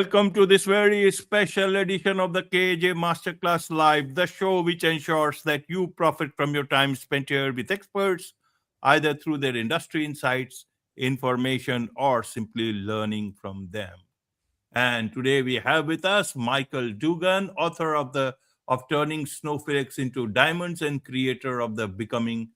Welcome to this very special edition of the KAJ Masterclass Live, the show which ensures that you profit from your time spent here with experts, either through their industry insights, information, or simply learning from them. And today we have with us Michael Dugan, author of Turning Snowflakes into Diamonds and creator of the Becoming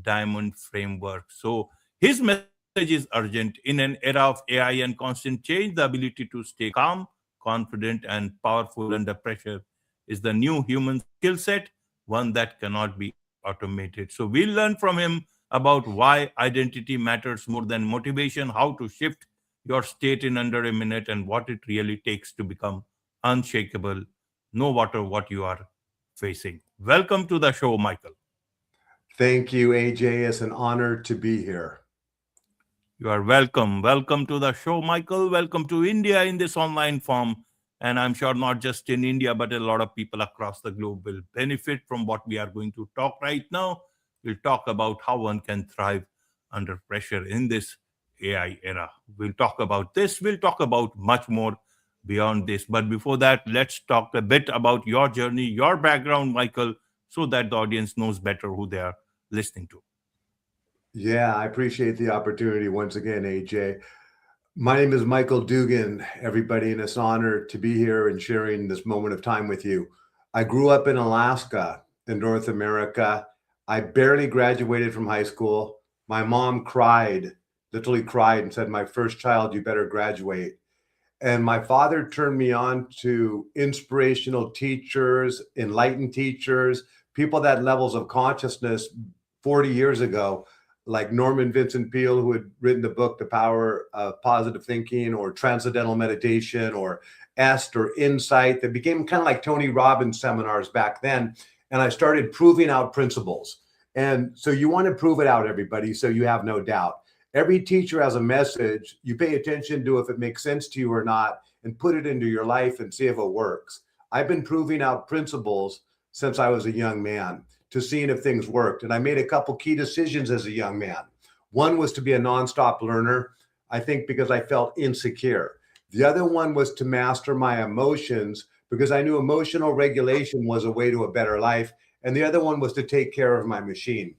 Diamond framework. So his message is urgent. In an era of AI and constant change, the ability to stay calm, confident, and powerful under pressure is the new human skill set, one that cannot be automated. So we'll learn from him about why identity matters more than motivation, how to shift your state in under a minute, and what it really takes to become unshakable, no matter what you are facing. Welcome to the show, Michael. Thank you, AJ. It's an honor to be here. You are welcome. Welcome to the show, Michael. Welcome to India in this online form. And I'm sure not just in India, but a lot of people across the globe will benefit from what we are going to talk right now. We'll talk about how one can thrive under pressure in this AI era. We'll talk about this. We'll talk about much more beyond this. But before that, let's talk a bit about your journey, your background, Michael, so that the audience knows better who they are listening to. Yeah, I appreciate the opportunity once again, AJ. My name is Michael Dugan, everybody, and it's an honor to be here and sharing this moment of time with you. I grew up in Alaska, in North America. I barely graduated from high school. My mom cried, literally cried, and said, "My first child, you better graduate." And my father turned me on to inspirational teachers, enlightened teachers, people that levels of consciousness 40 years ago, like Norman Vincent Peale, who had written the book, The Power of Positive Thinking, or Transcendental Meditation, or EST, or Insight, that became kind of like Tony Robbins seminars back then. And I started proving out principles. And so you want to prove it out, everybody, so you have no doubt. Every teacher has a message. You pay attention to if it makes sense to you or not, and put it into your life and see if it works. I've been proving out principles since I was a young man, to seeing if things worked. And I made a couple key decisions as a young man. One was to be a nonstop learner, I think because I felt insecure. The other one was to master my emotions, because I knew emotional regulation was a way to a better life. And the other one was to take care of my machine.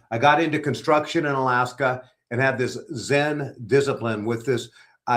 I got into construction in Alaska and had this Zen discipline with this,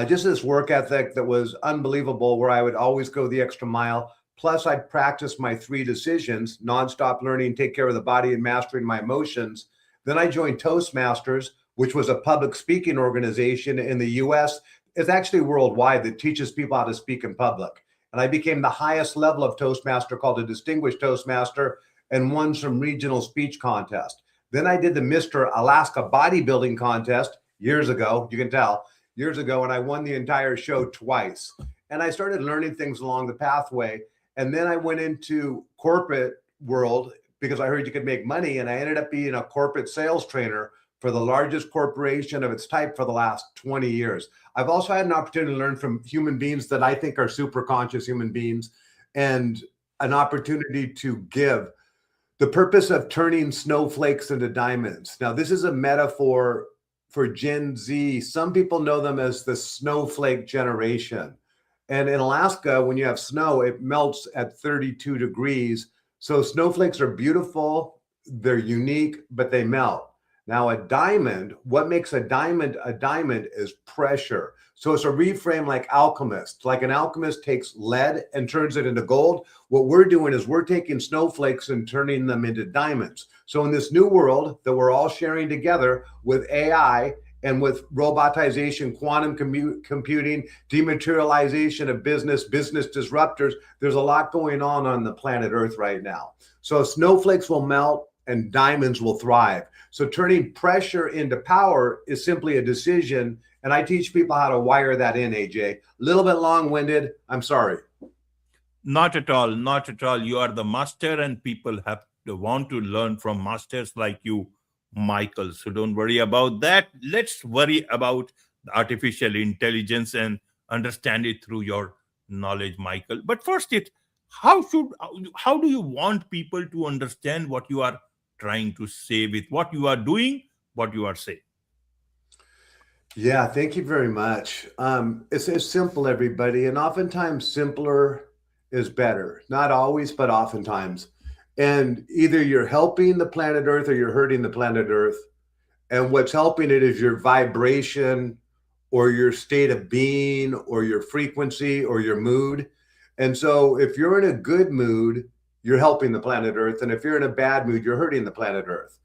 just this work ethic that was unbelievable, where I would always go the extra mile. Plus, I'd practice my 3 decisions: nonstop learning, take care of the body, and mastering my emotions. Then I joined Toastmasters, which was a public speaking organization in the US. It's actually worldwide, that teaches people how to speak in public. And I became the highest level of Toastmaster, called a Distinguished Toastmaster, and won some regional speech contest. Then I did the Mr. Alaska Bodybuilding Contest years ago, you can tell, years ago, and I won the entire show twice. And I started learning things along the pathway. And then I went into corporate world because I heard you could make money. And I ended up being a corporate sales trainer for the largest corporation of its type for the last 20 years. I've also had an opportunity to learn from human beings that I think are super conscious human beings, and an opportunity to give. The purpose of turning snowflakes into diamonds. Now, this is a metaphor for Gen Z. Some people know them as the snowflake generation. And in Alaska, when you have snow, it melts at 32 degrees. So snowflakes are beautiful, they're unique, but they melt. Now, a diamond, what makes a diamond is pressure. So it's a reframe like alchemists. Like an alchemist takes lead and turns it into gold. What we're doing is we're taking snowflakes and turning them into diamonds. So in this new world that we're all sharing together with AI, and with robotization, quantum computing, dematerialization of business disruptors, there's a lot going on the planet Earth right now. So snowflakes will melt and diamonds will thrive. So turning pressure into power is simply a decision. And I teach people how to wire that in, AJ. A little bit long-winded, I'm sorry. Not at all, not at all. You are the master, and people have to want to learn from masters like you, Michael. So don't worry about that. Let's worry about artificial intelligence and understand it through your knowledge, Michael. But first, how do you want people to understand what you are trying to say with what you are doing, what you are saying? Yeah, thank you very much. It's simple, everybody, and oftentimes simpler is better. Not always, but oftentimes. And either you're helping the planet Earth or you're hurting the planet Earth. And what's helping it is your vibration or your state of being or your frequency or your mood. And so if you're in a good mood, you're helping the planet Earth. And if you're in a bad mood, you're hurting the planet Earth.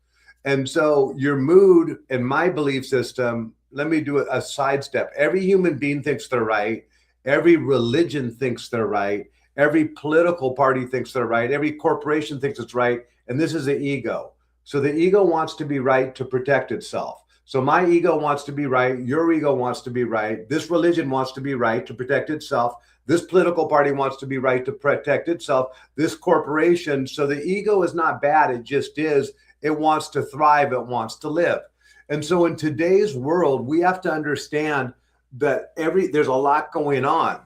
And so your mood and my belief system, let me do a sidestep. Every human being thinks they're right. Every religion thinks they're right. Every political party thinks they're right. Every corporation thinks it's right. And this is the ego. So the ego wants to be right to protect itself. So my ego wants to be right. Your ego wants to be right. This religion wants to be right to protect itself. This political party wants to be right to protect itself. This corporation. So the ego is not bad. It just is. It wants to thrive. It wants to live. And so in today's world, we have to understand that there's a lot going on.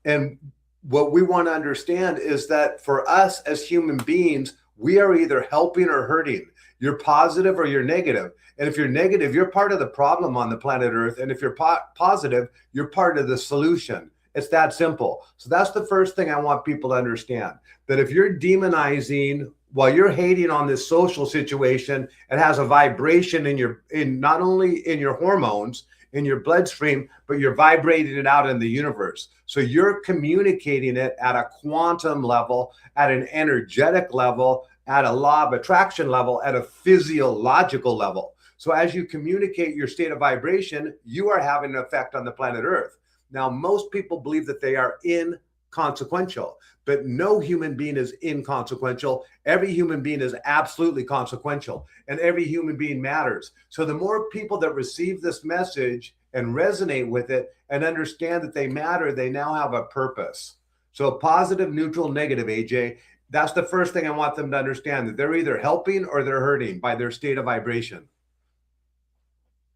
And what we want to understand is that for us as human beings, we are either helping or hurting. You're positive or you're negative. And if you're negative, you're part of the problem on the planet Earth. And if you're positive, you're part of the solution. It's that simple. So that's the first thing I want people to understand, that if you're demonizing while you're hating on this social situation, it has a vibration in not only in your hormones, in your bloodstream, but you're vibrating it out in the universe. So you're communicating it at a quantum level, at an energetic level, at a law of attraction level, at a physiological level. So as you communicate your state of vibration, you are having an effect on the planet Earth. Now, most people believe that they are inconsequential, but no human being is inconsequential. Every human being is absolutely consequential, and every human being matters. So the more people that receive this message and resonate with it and understand that they matter, they now have a purpose. So positive, neutral, negative, AJ, that's the first thing I want them to understand, that they're either helping or they're hurting by their state of vibration.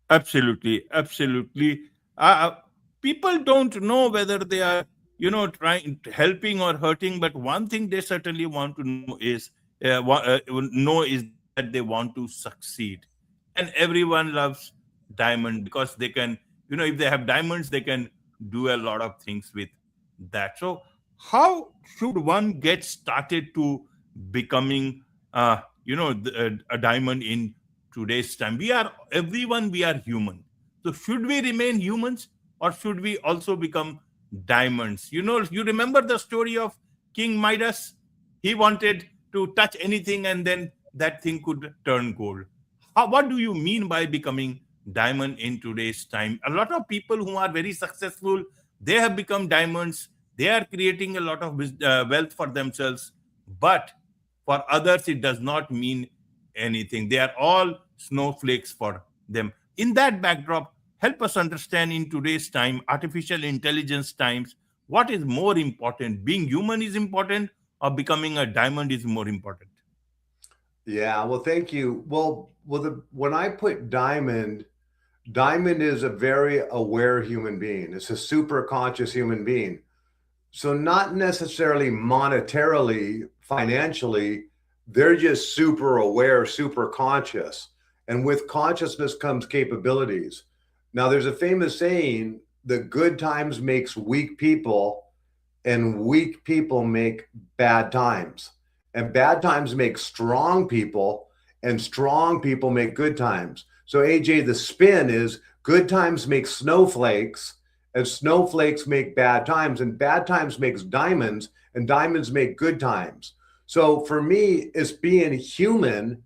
Absolutely, absolutely. People don't know whether they are, trying helping or hurting. But one thing they certainly want to know is that they want to succeed. And everyone loves diamond because they can, if they have diamonds, they can do a lot of things with that. So, how should one get started to becoming, a diamond in today's time? We are human. So should we remain humans, or should we also become diamonds? You remember the story of King Midas? He wanted to touch anything and then that thing could turn gold. What do you mean by becoming diamond in today's time? A lot of people who are very successful, they have become diamonds. They are creating a lot of wealth for themselves, but for others it does not mean anything. They are all snowflakes for them. In that backdrop, help us understand in today's time, artificial intelligence times, what is more important? Being human is important, or becoming a diamond is more important? Yeah, well, thank you. When I put diamond, diamond is a very aware human being. It's a super conscious human being. So not necessarily monetarily, financially, they're just super aware, super conscious. And with consciousness comes capabilities. Now, there's a famous saying that good times makes weak people, and weak people make bad times. And bad times make strong people, and strong people make good times. So, AJ, the spin is good times make snowflakes, and snowflakes make bad times, and bad times makes diamonds, and diamonds make good times. So for me, it's being human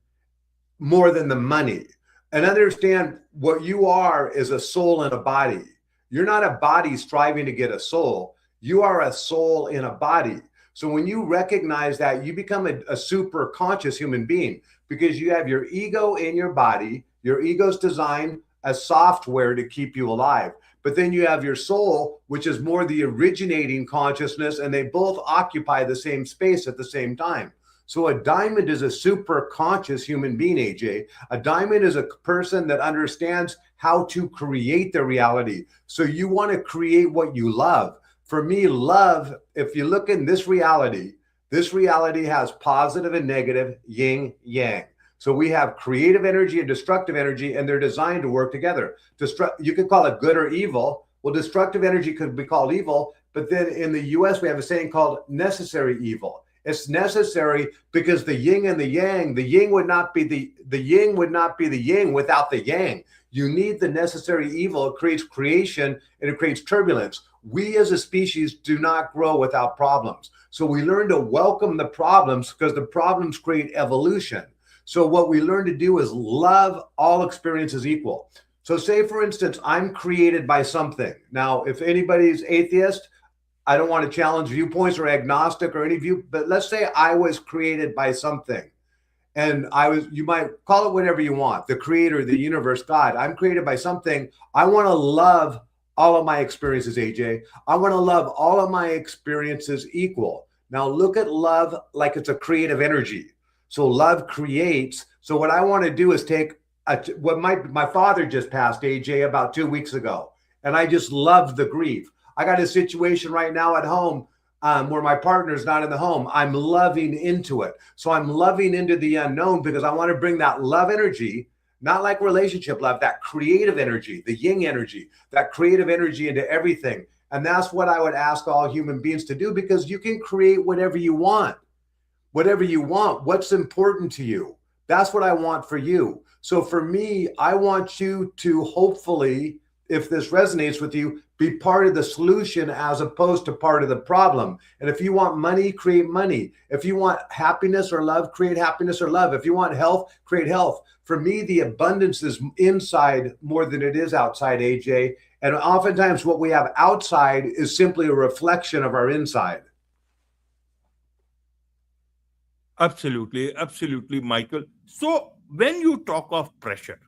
more than the money. And understand what you are is a soul in a body. You're not a body striving to get a soul. You are a soul in a body. So when you recognize that, you become a super conscious human being, because you have your ego in your body. Your ego's designed as software to keep you alive. But then you have your soul, which is more the originating consciousness, and they both occupy the same space at the same time. So a diamond is a super conscious human being, AJ. A diamond is a person that understands how to create the reality. So you want to create what you love. For me, love, if you look in this reality has positive and negative, yin, yang. So we have creative energy and destructive energy, and they're designed to work together. You could call it good or evil. Well, destructive energy could be called evil, but then in the US, we have a saying called necessary evil. It's necessary because the yin and the yang, the yin would not be the yin would not be the yin without the yang. You need the necessary evil. It creates creation and it creates turbulence. We as a species do not grow without problems. So we learn to welcome the problems because the problems create evolution. So what we learn to do is love all experiences equal. So say, for instance, I'm created by something. Now, if anybody's atheist, I don't want to challenge viewpoints or agnostic or any view, but let's say I was created by something. And you might call it whatever you want, the creator, the universe, God. I'm created by something. I want to love all of my experiences, AJ. I want to love all of my experiences equal. Now look at love like it's a creative energy. So love creates. So what I want to do is take what my father just passed, AJ, about 2 weeks ago. And I just love the grief. I got a situation right now at home where my partner's not in the home. I'm loving into it. So I'm loving into the unknown because I want to bring that love energy, not like relationship love, that creative energy, the yin energy, that creative energy into everything. And that's what I would ask all human beings to do, because you can create whatever you want. Whatever you want, what's important to you. That's what I want for you. So for me, I want you to hopefully, if this resonates with you, be part of the solution as opposed to part of the problem. And if you want money, create money. If you want happiness or love, create happiness or love. If you want health, create health. For me, the abundance is inside more than it is outside, AJ. And oftentimes what we have outside is simply a reflection of our inside. Absolutely, absolutely, Michael. So when you talk of pressure,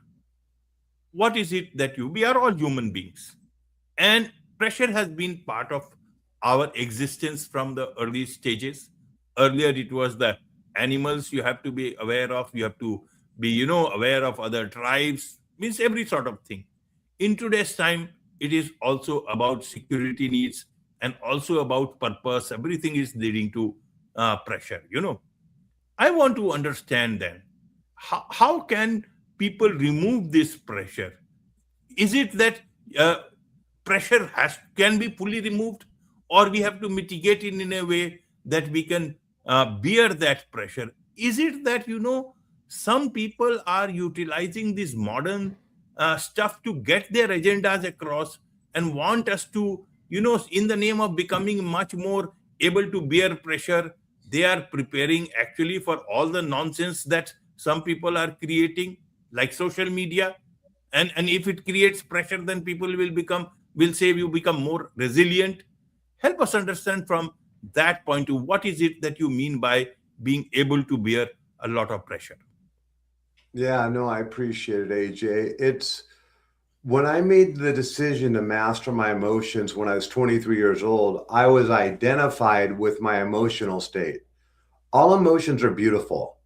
what is it that we are all human beings, and pressure has been part of our existence from the early stages. Earlier it was the animals you have to be aware of, you have to be aware of other tribes, means every sort of thing. In today's time it is also about security needs and also about purpose. Everything is leading to pressure. I want to understand then, how can people remove this pressure? Is it that pressure can be fully removed, or we have to mitigate it in a way that we can bear that pressure? Is it that some people are utilizing this modern stuff to get their agendas across and want us to, in the name of becoming much more able to bear pressure, they are preparing actually for all the nonsense that some people are creating, like social media. And if it creates pressure, then people will say you become more resilient. Help us understand from that point of what is it that you mean by being able to bear a lot of pressure. Yeah, no, I appreciate it, AJ. It's when I made the decision to master my emotions when I was 23 years old, I was identified with my emotional state. All emotions are beautiful,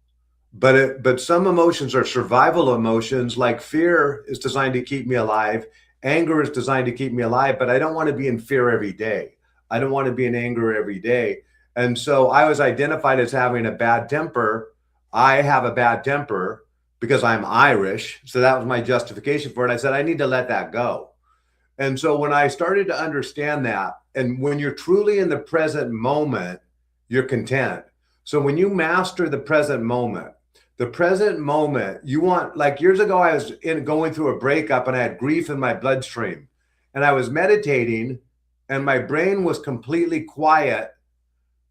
but some emotions are survival emotions. Like fear is designed to keep me alive. Anger is designed to keep me alive, but I don't want to be in fear every day. I don't want to be in anger every day. And so I was identified as having a bad temper. I have a bad temper because I'm Irish. So that was my justification for it. I said, I need to let that go. And so when I started to understand that, and when you're truly in the present moment, you're content. So when you master the present moment, you want, like years ago, I was going through a breakup and I had grief in my bloodstream, and I was meditating and my brain was completely quiet.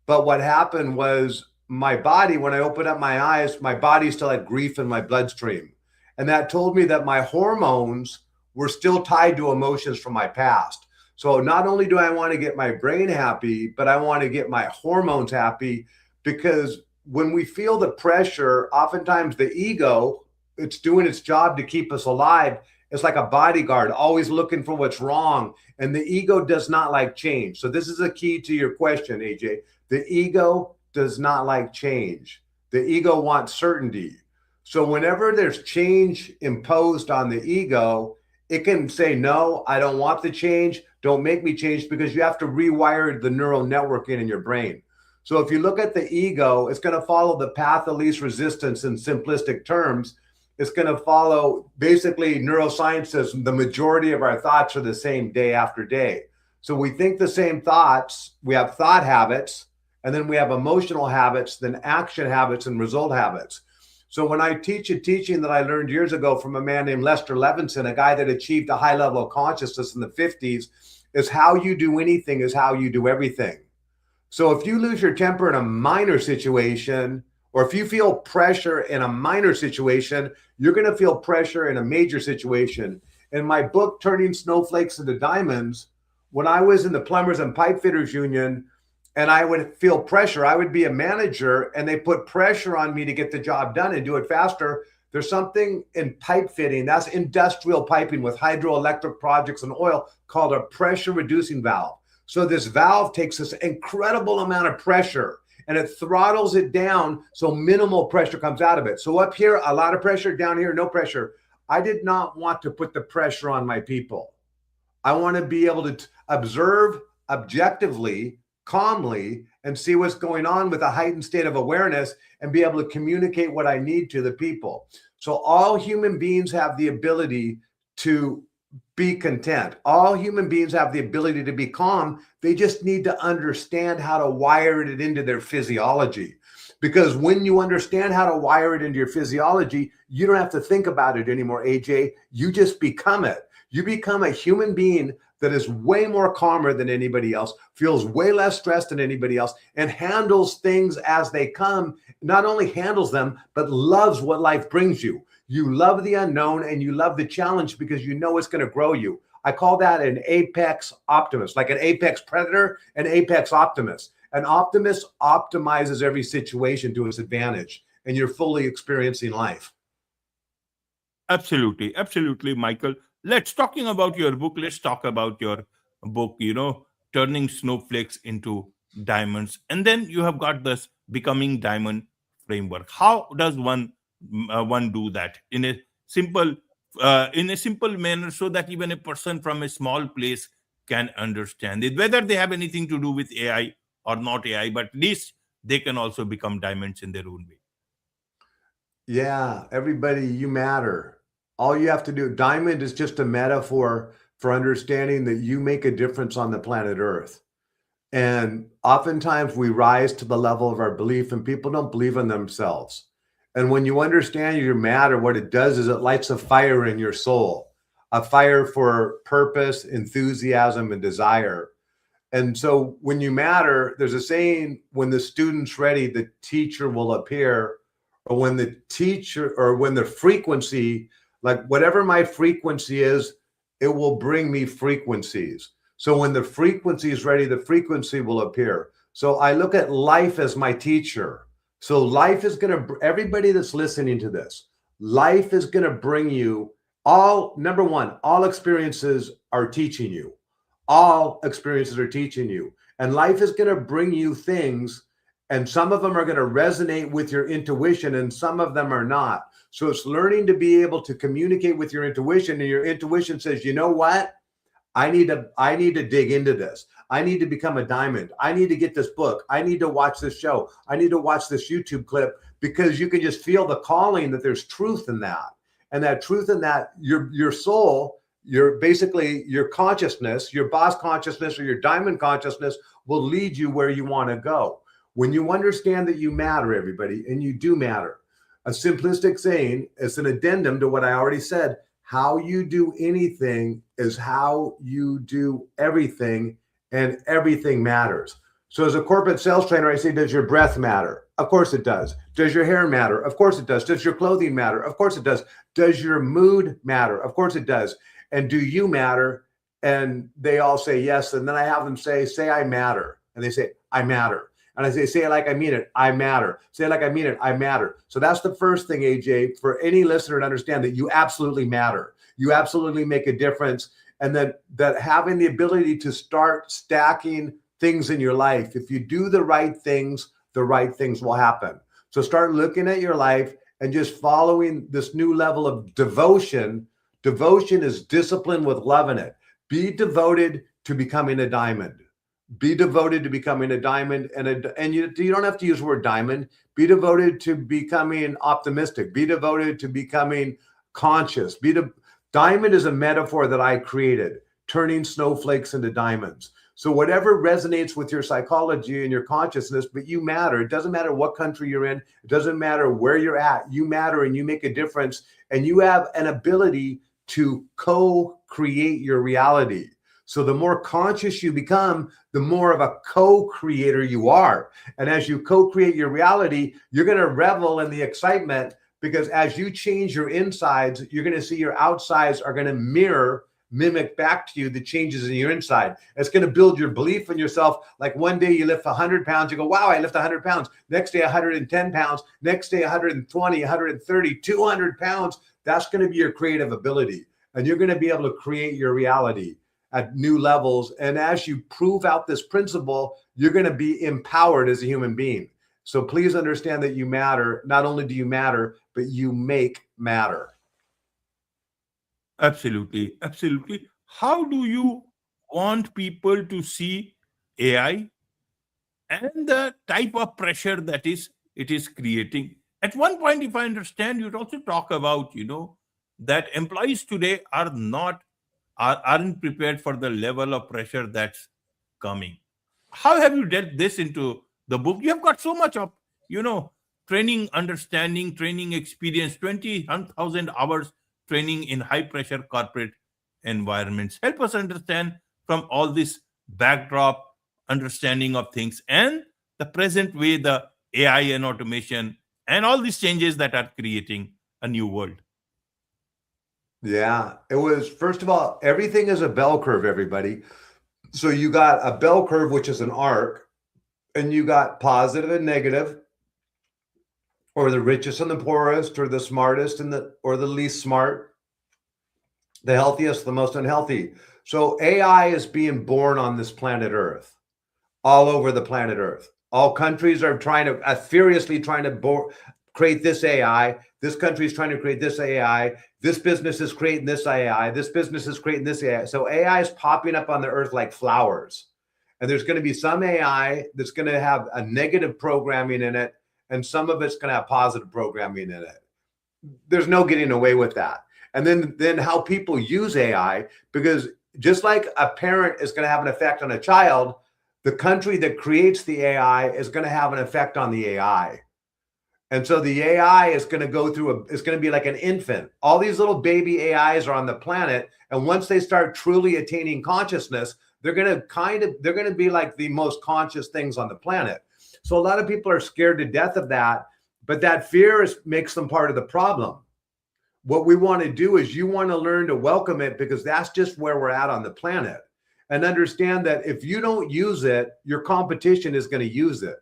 But what happened was my body, when I opened up my eyes, my body still had grief in my bloodstream. And that told me that my hormones were still tied to emotions from my past. So not only do I want to get my brain happy, but I want to get my hormones happy, because when we feel the pressure, oftentimes the ego, it's doing its job to keep us alive. It's like a bodyguard, always looking for what's wrong. And the ego does not like change. So this is a key to your question, AJ. The ego does not like change. The ego wants certainty. So whenever there's change imposed on the ego, it can say, no, I don't want the change. Don't make me change, because you have to rewire the neural network in your brain. So if you look at the ego, it's going to follow the path of least resistance in simplistic terms. It's going to follow basically neuroscience says the majority of our thoughts are the same day after day. So we think the same thoughts, we have thought habits, and then we have emotional habits, then action habits and result habits. So when I teach a teaching that I learned years ago from a man named Lester Levinson, a guy that achieved a high level of consciousness in the 50s, is how you do anything is how you do everything. So if you lose your temper in a minor situation, or if you feel pressure in a minor situation, you're going to feel pressure in a major situation. In my book, Turning Snowflakes into Diamonds, when I was in the Plumbers and Pipe Fitters Union and I would feel pressure, I would be a manager and they put pressure on me to get the job done and do it faster. There's something in pipe fitting, that's industrial piping with hydroelectric projects and oil, called a pressure reducing valve. So this valve takes this incredible amount of pressure and it throttles it down so minimal pressure comes out of it. So up here, a lot of pressure, down here, no pressure. I did not want to put the pressure on my people. I want to be able to observe objectively, calmly, and see what's going on with a heightened state of awareness and be able to communicate what I need to the people. So all human beings have the ability to be content. All human beings have the ability to be calm. They just need to understand how to wire it into their physiology. Because when you understand how to wire it into your physiology, you don't have to think about it anymore, AJ. You just become it. You become a human being that is way more calmer than anybody else, feels way less stressed than anybody else, and handles things as they come. Not only handles them, but loves what life brings you. You love the unknown and you love the challenge because you know it's going to grow you. I call that an apex optimist, like an apex predator, an apex optimist. An optimist optimizes every situation to its advantage, and you're fully experiencing life. Absolutely, absolutely, Michael. Let's talking about your book. Let's talk about your book. Turning snowflakes into diamonds, and then you have got this becoming diamond framework. How does one do that simple in a simple manner, so that even a person from a small place can understand it, whether they have anything to do with AI or not AI, but at least they can also become diamonds in their own way. Yeah, everybody, you matter. All you have to do, diamond is just a metaphor for understanding that you make a difference on the planet Earth. And oftentimes we rise to the level of our belief and people don't believe in themselves. And when you understand you matter, what it does is it lights a fire in your soul, a fire for purpose, enthusiasm, and desire. And so when you matter, there's a saying, when the student's ready, the teacher will appear. Or when the teacher, or when the frequency, like whatever my frequency is, it will bring me frequencies. So when the frequency is ready, the frequency will appear. So I look at life as my teacher. So life is going to, everybody that's listening to this, life is going to bring you all, number one, all experiences are teaching you. All experiences are teaching you. And life is going to bring you things, and some of them are going to resonate with your intuition and some of them are not. So it's learning to be able to communicate with your intuition, and your intuition says, you know what? I need to dig into this. I need to become a diamond. I need to get this book. I need to watch this show. I need to watch this YouTube clip, because you can just feel the calling that there's truth in that. And that truth in that, your soul, basically your consciousness, your boss consciousness or your diamond consciousness will lead you where you want to go. When you understand that you matter, everybody, and you do matter. A simplistic saying is an addendum to what I already said. How you do anything is how you do everything, and everything matters. So as a corporate sales trainer, I say, does your breath matter? Of course it does. Does your hair matter? Of course it does. Does your clothing matter? Of course it does. Does your mood matter? Of course it does. And do you matter? And they all say yes. And then I have them say I matter. And they say, I matter. And I say it like I mean it, I matter. Say it like I mean it, I matter. So that's the first thing, AJ, for any listener to understand, that you absolutely matter. You absolutely make a difference. And that having the ability to start stacking things in your life, if you do the right things will happen. So start looking at your life and just following this new level of devotion. Devotion is discipline with love in it. Be devoted to becoming a diamond. Be devoted to becoming a diamond, and you don't have to use the word diamond. Be devoted to becoming optimistic. Be devoted to becoming conscious. Diamond is a metaphor that I created, turning snowflakes into diamonds. So whatever resonates with your psychology and your consciousness, but you matter. It doesn't matter what country you're in. It doesn't matter where you're at. You matter and you make a difference. And you have an ability to co-create your reality. So the more conscious you become, the more of a co-creator you are. And as you co-create your reality, you're going to revel in the excitement, because as you change your insides, you're going to see your outsides are going to mimic back to you the changes in your inside. It's going to build your belief in yourself. Like one day you lift 100 pounds, you go, wow, I lift 100 pounds. Next day, 110 pounds. Next day, 120, 130, 200 pounds. That's going to be your creative ability. And you're going to be able to create your reality at new levels. And as you prove out this principle, you're going to be empowered as a human being. So please understand that you matter. Not only do you matter, but you make matter. Absolutely. Absolutely. How do you want people to see AI and the type of pressure that it is creating? At one point, if I understand, you'd also talk about, that employees today aren't prepared for the level of pressure that's coming. How have you dealt this into the book? You have got so much of, training, understanding, training experience, 20,000 hours training in high pressure corporate environments. Help us understand from all this backdrop understanding of things and the present way the AI and automation and all these changes that are creating a new world. Yeah, it was, first of all, everything is a bell curve, everybody. So you got a bell curve, which is an arc, and you got positive and negative, or the richest and the poorest, or the smartest or the least smart, the healthiest, the most unhealthy. So AI is being born on this planet Earth, all over the planet Earth. All countries are furiously trying to create this AI. This country is trying to create this AI. This business is creating this AI. This business is creating this AI. So AI is popping up on the earth like flowers. And there's going to be some AI that's going to have a negative programming in it, and some of it's going to have positive programming in it. There's no getting away with that. And then how people use AI, because just like a parent is going to have an effect on a child, the country that creates the AI is going to have an effect on the AI. And so the AI is going to go through it's going to be like an infant. All these little baby AIs are on the planet. And once they start truly attaining consciousness, they're going to be like the most conscious things on the planet. So a lot of people are scared to death of that, but that fear makes them part of the problem. What we want to do is you want to learn to welcome it, because that's just where we're at on the planet. And understand that if you don't use it, your competition is going to use it.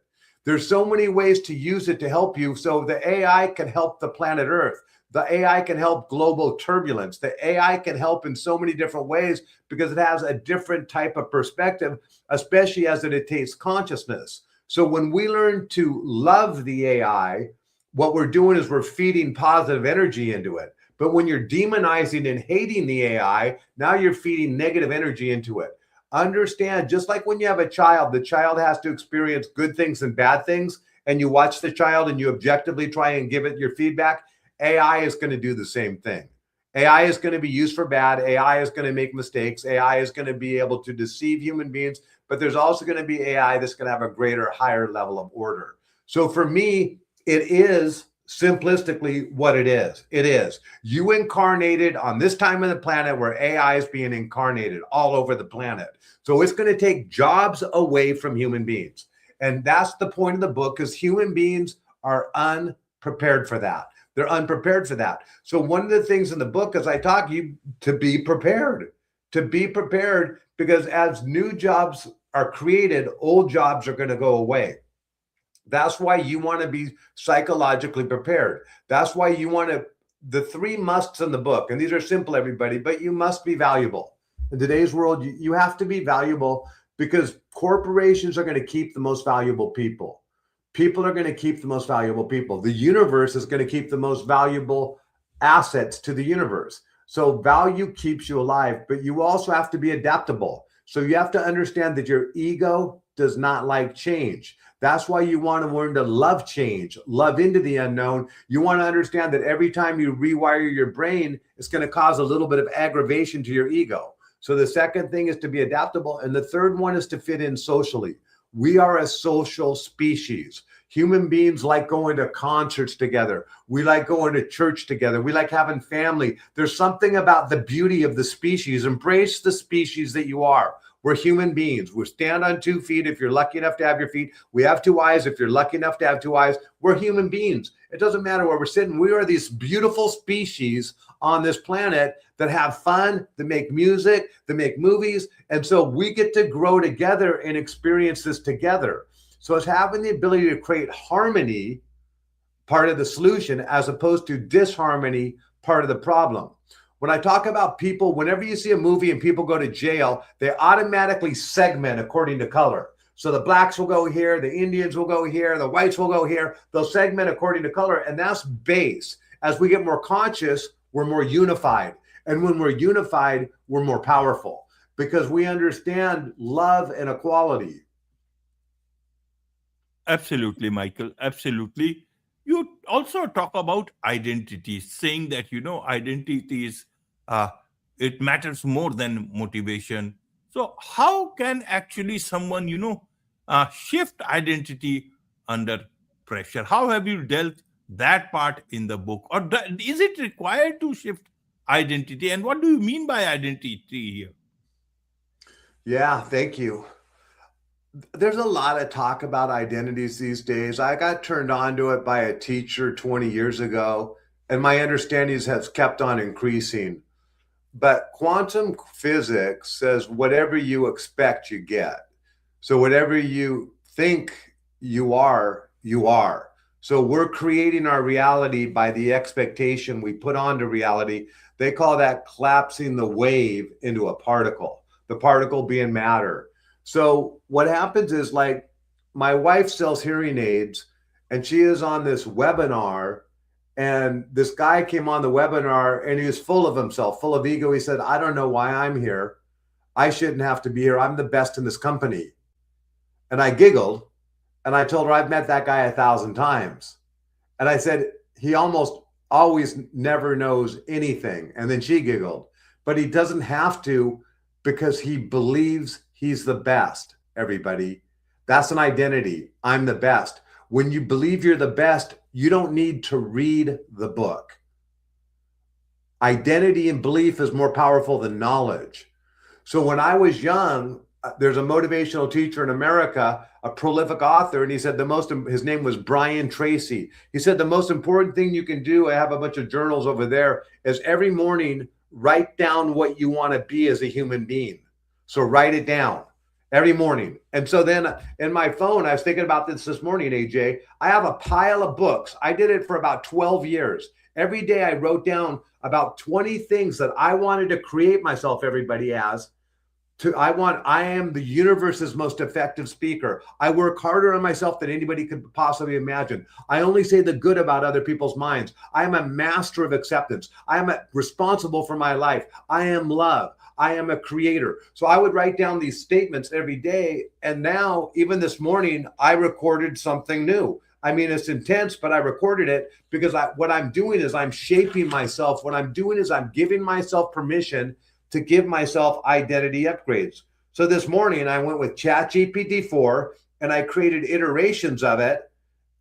There's so many ways to use it to help you. So the AI can help the planet Earth. The AI can help global turbulence. The AI can help in so many different ways, because it has a different type of perspective, especially as it attains consciousness. So when we learn to love the AI, what we're doing is we're feeding positive energy into it. But when you're demonizing and hating the AI, now you're feeding negative energy into it. Understand, just like when you have a child, the child has to experience good things and bad things, and you watch the child and you objectively try and give it your feedback. AI is going to do the same thing. AI is going to be used for bad. AI is going to make mistakes. AI is going to be able to deceive human beings, but there's also going to be AI that's going to have a greater, higher level of order. So for me, it is simplistically what it is. It is you incarnated on this time of the planet where AI is being incarnated all over the planet. So it's going to take jobs away from human beings. And that's the point of the book, because human beings are unprepared for that. They're unprepared for that. So one of the things in the book is I talk you to be prepared, because as new jobs are created, old jobs are going to go away. That's why you want to be psychologically prepared. That's why you want to, the three musts in the book, and these are simple, everybody, but you must be valuable. In today's world, you have to be valuable, because corporations are going to keep the most valuable people. People are going to keep the most valuable people. The universe is going to keep the most valuable assets to the universe. So value keeps you alive, but you also have to be adaptable. So you have to understand that your ego does not like change. That's why you want to learn to love change, love into the unknown. You want to understand that every time you rewire your brain, it's going to cause a little bit of aggravation to your ego. So the second thing is to be adaptable. And the third one is to fit in socially. We are a social species. Human beings like going to concerts together. We like going to church together. We like having family. There's something about the beauty of the species. Embrace the species that you are. We're human beings. We stand on 2 feet if you're lucky enough to have your feet. We have 2 eyes if you're lucky enough to have 2 eyes. We're human beings. It doesn't matter where we're sitting. We are these beautiful species on this planet that have fun, that make music, that make movies. And so we get to grow together and experience this together. So it's having the ability to create harmony, part of the solution, as opposed to disharmony, part of the problem. When I talk about people, whenever you see a movie and people go to jail, they automatically segment according to color. So the blacks will go here, the Indians will go here, the whites will go here. They'll segment according to color, and that's base. As we get more conscious, we're more unified. And when we're unified, we're more powerful because we understand love and equality. Absolutely, Michael. Absolutely. You also talk about identity, saying that, identity is, uh, it matters more than motivation. So, how can actually someone, shift identity under pressure? How have you dealt that part in the book? Or is it required to shift identity? And what do you mean by identity here? Yeah, thank you. There's a lot of talk about identities these days. I got turned on to it by a teacher 20 years ago, and my understandings has kept on increasing. But quantum physics says whatever you expect, you get. So whatever you think you are, you are. So we're creating our reality by the expectation we put onto reality. They call that collapsing the wave into a particle, the particle being matter. So what happens is, like, my wife sells hearing aids and she is on this webinar, and this guy came on the webinar and he was full of himself, full of ego. He said, I don't know why I'm here. I shouldn't have to be here. I'm the best in this company. And I giggled and I told her I've met that guy 1,000 times. And I said, he almost always never knows anything. And then she giggled, but he doesn't have to, because he believes he's the best, everybody. That's an identity. I'm the best. When you believe you're the best, you don't need to read the book. Identity and belief is more powerful than knowledge. So when I was young, there's a motivational teacher in America, a prolific author, and he said his name was Brian Tracy. He said the most important thing you can do, I have a bunch of journals over there, is every morning write down what you want to be as a human being. So write it down every morning. And so then in my phone, I was thinking about this morning, AJ, I have a pile of books. I did it for about 12 years. Every day I wrote down about 20 things that I wanted to create myself, everybody, as. I am the universe's most effective speaker. I work harder on myself than anybody could possibly imagine. I only say the good about other people's minds. I am a master of acceptance. I am responsible for my life. I am love. I am a creator. So I would write down these statements every day. And now, even this morning, I recorded something new. I mean, it's intense, but I recorded it because what I'm doing is I'm shaping myself. What I'm doing is I'm giving myself permission to give myself identity upgrades. So this morning I went with ChatGPT 4 and I created iterations of it.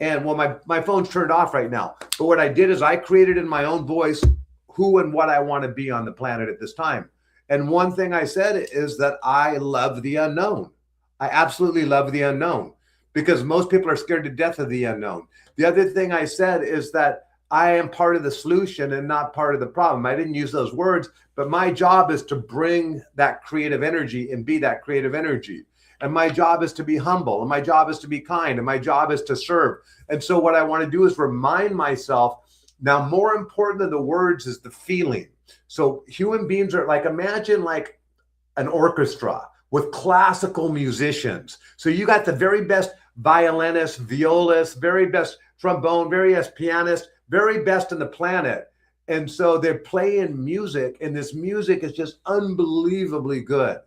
And well, my phone's turned off right now. But what I did is I created in my own voice who and what I want to be on the planet at this time. And one thing I said is that I love the unknown. I absolutely love the unknown because most people are scared to death of the unknown. The other thing I said is that I am part of the solution and not part of the problem. I didn't use those words, but my job is to bring that creative energy and be that creative energy. And my job is to be humble, and my job is to be kind, and my job is to serve. And so what I want to do is remind myself, now more important than the words is the feeling. So human beings are like, imagine like an orchestra with classical musicians. So you got the very best violinist, violist, very best trombone, very best pianist, very best in the planet. And so they're playing music, and this music is just unbelievably good.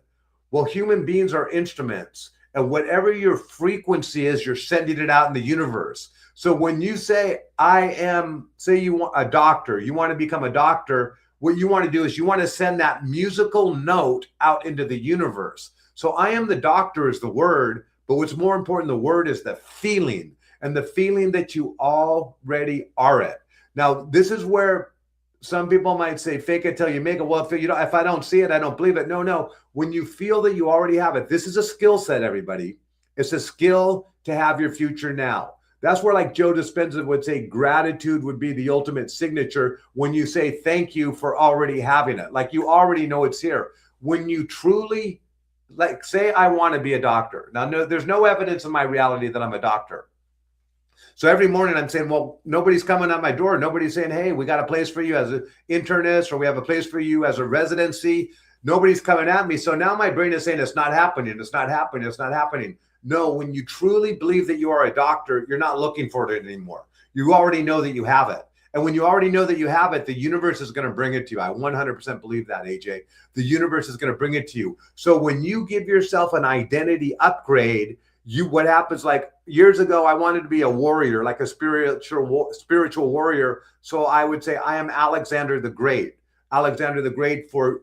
Well, human beings are instruments, and whatever your frequency is, you're sending it out in the universe. So when you say, say you want a doctor, you want to become a doctor, what you want to do is you want to send that musical note out into the universe. So I am the doctor is the word, but what's more important, the word is the feeling, and the feeling that you already are it. Now, this is where some people might say, fake it till you make it. Well, if I don't see it, I don't believe it. No. When you feel that you already have it, this is a skill set, everybody. It's a skill to have your future now. That's where, like Joe Dispenza would say, gratitude would be the ultimate signature when you say thank you for already having it. Like you already know it's here. When you truly, like, say I want to be a doctor. Now, no, there's no evidence in my reality that I'm a doctor. So every morning I'm saying, well, nobody's coming on my door. Nobody's saying, hey, we got a place for you as an internist, or we have a place for you as a residency. Nobody's coming at me. So now my brain is saying, it's not happening. It's not happening. It's not happening. No, when you truly believe that you are a doctor, you're not looking for it anymore. You already know that you have it. And when you already know that you have it, the universe is going to bring it to you. I 100% believe that, AJ. The universe is going to bring it to you. So when you give yourself an identity upgrade, what happens, like years ago, I wanted to be a warrior, like a spiritual warrior. So I would say, I am Alexander the Great. Alexander the Great for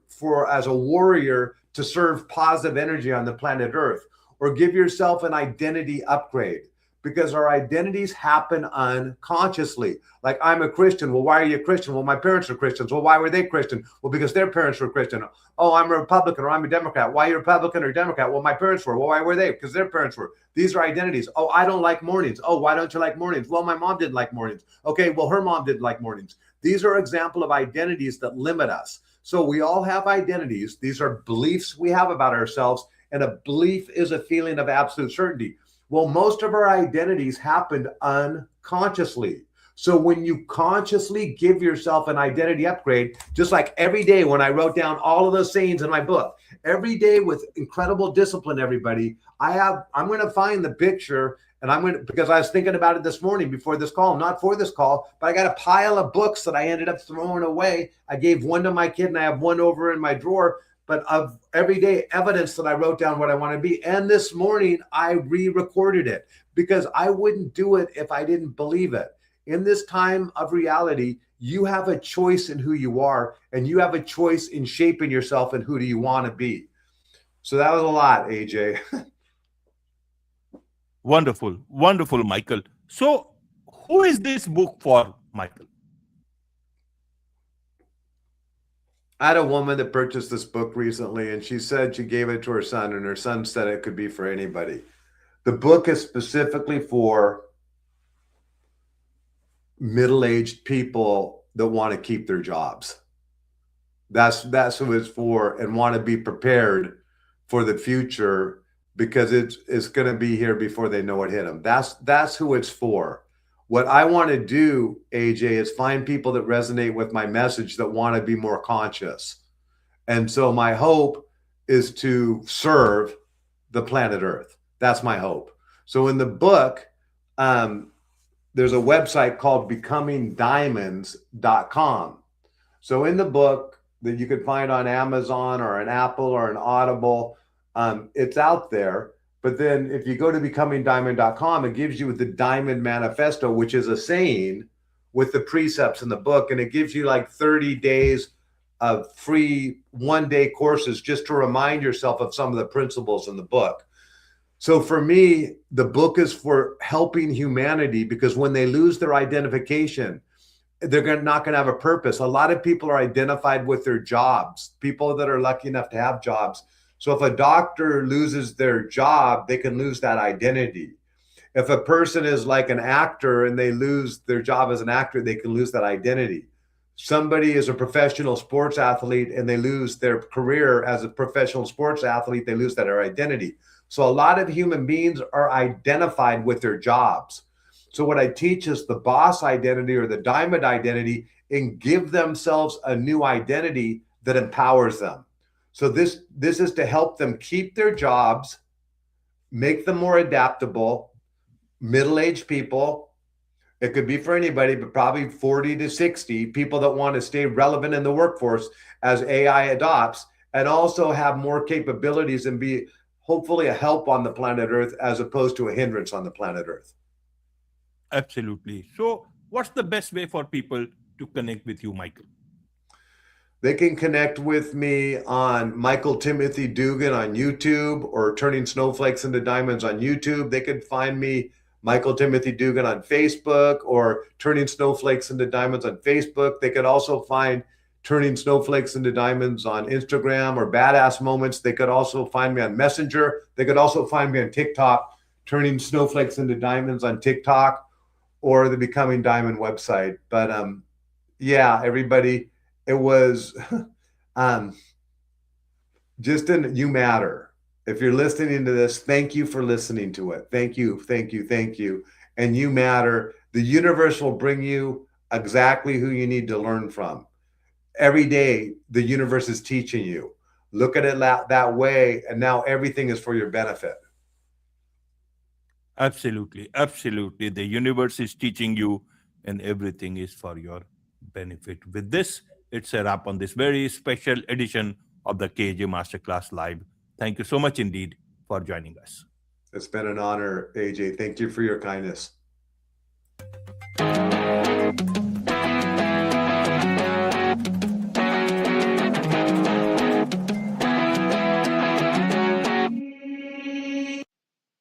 as a warrior to serve positive energy on the planet Earth. Or give yourself an identity upgrade, because our identities happen unconsciously. Like, I'm a Christian. Well, why are you a Christian? Well, my parents are Christians. Well, why were they Christian? Well, because their parents were Christian. Oh, I'm a Republican, or I'm a Democrat. Why are you Republican or Democrat? Well, my parents were. Well, why were they? Because their parents were. These are identities. Oh, I don't like mornings. Oh, why don't you like mornings? Well, my mom didn't like mornings. Okay, well, her mom didn't like mornings. These are examples of identities that limit us. So we all have identities. These are beliefs we have about ourselves, and a belief is a feeling of absolute certainty. Well, most of our identities happened unconsciously. So when you consciously give yourself an identity upgrade, just like every day when I wrote down all of those sayings in my book, every day with incredible discipline, everybody, I'm going to find the picture, and because I was thinking about it this morning before this call, not for this call, but I got a pile of books that I ended up throwing away. I gave one to my kid, and I have one over in my drawer. But of everyday evidence that I wrote down what I want to be. And this morning, I re-recorded it, because I wouldn't do it if I didn't believe it. In this time of reality, you have a choice in who you are, and you have a choice in shaping yourself and who do you want to be. So that was a lot, AJ. Wonderful, wonderful, Michael. So who is this book for, Michael? I had a woman that purchased this book recently, and she said she gave it to her son, and her son said it could be for anybody. The book is specifically for middle-aged people that want to keep their jobs. That's who it's for, and want to be prepared for the future, because it's going to be here before they know it hit them. That's who it's for. What I want to do, AJ, is find people that resonate with my message, that want to be more conscious. And so my hope is to serve the planet Earth. That's my hope. So in the book, there's a website called becomingdiamonds.com. So in the book that you could find on Amazon or an Apple or an Audible, it's out there. But then if you go to becomingdiamond.com, it gives you the Diamond Manifesto, which is a saying with the precepts in the book. And it gives you like 30 days of free one-day courses just to remind yourself of some of the principles in the book. So for me, the book is for helping humanity, because when they lose their identification, they're not going to have a purpose. A lot of people are identified with their jobs, people that are lucky enough to have jobs. So if a doctor loses their job, they can lose that identity. If a person is like an actor and they lose their job as an actor, they can lose that identity. Somebody is a professional sports athlete and they lose their career as a professional sports athlete, they lose that identity. So a lot of human beings are identified with their jobs. So what I teach is the boss identity, or the diamond identity, and give themselves a new identity that empowers them. So this is to help them keep their jobs, make them more adaptable, middle-aged people. It could be for anybody, but probably 40 to 60 people that want to stay relevant in the workforce as AI adopts. and also have more capabilities and be hopefully a help on the planet Earth as opposed to a hindrance on the planet Earth. Absolutely. So, what's the best way for people to connect with you, Michael? They can connect with me on Michael Timothy Dugan on YouTube or Turning Snowflakes into Diamonds on YouTube. They could find me, Michael Timothy Dugan, on Facebook or Turning Snowflakes into Diamonds on Facebook. They could also find Turning Snowflakes into Diamonds on Instagram or Badass Moments. They could also find me on Messenger. They could also find me on TikTok, Turning Snowflakes into Diamonds on TikTok or the Becoming Diamond website. But yeah, everybody, it was just you matter. If you're listening to this, thank you for listening to it. Thank you, thank you, thank you. And you matter. The universe will bring you exactly who you need to learn from. Every day, the universe is teaching you. Look at it that way, and now everything is for your benefit. Absolutely. Absolutely. The universe is teaching you, and everything is for your benefit. With this, it's a wrap on this very special edition of the KJ Masterclass Live. Thank you so much indeed for joining us. It's been an honor, AJ. Thank you for your kindness.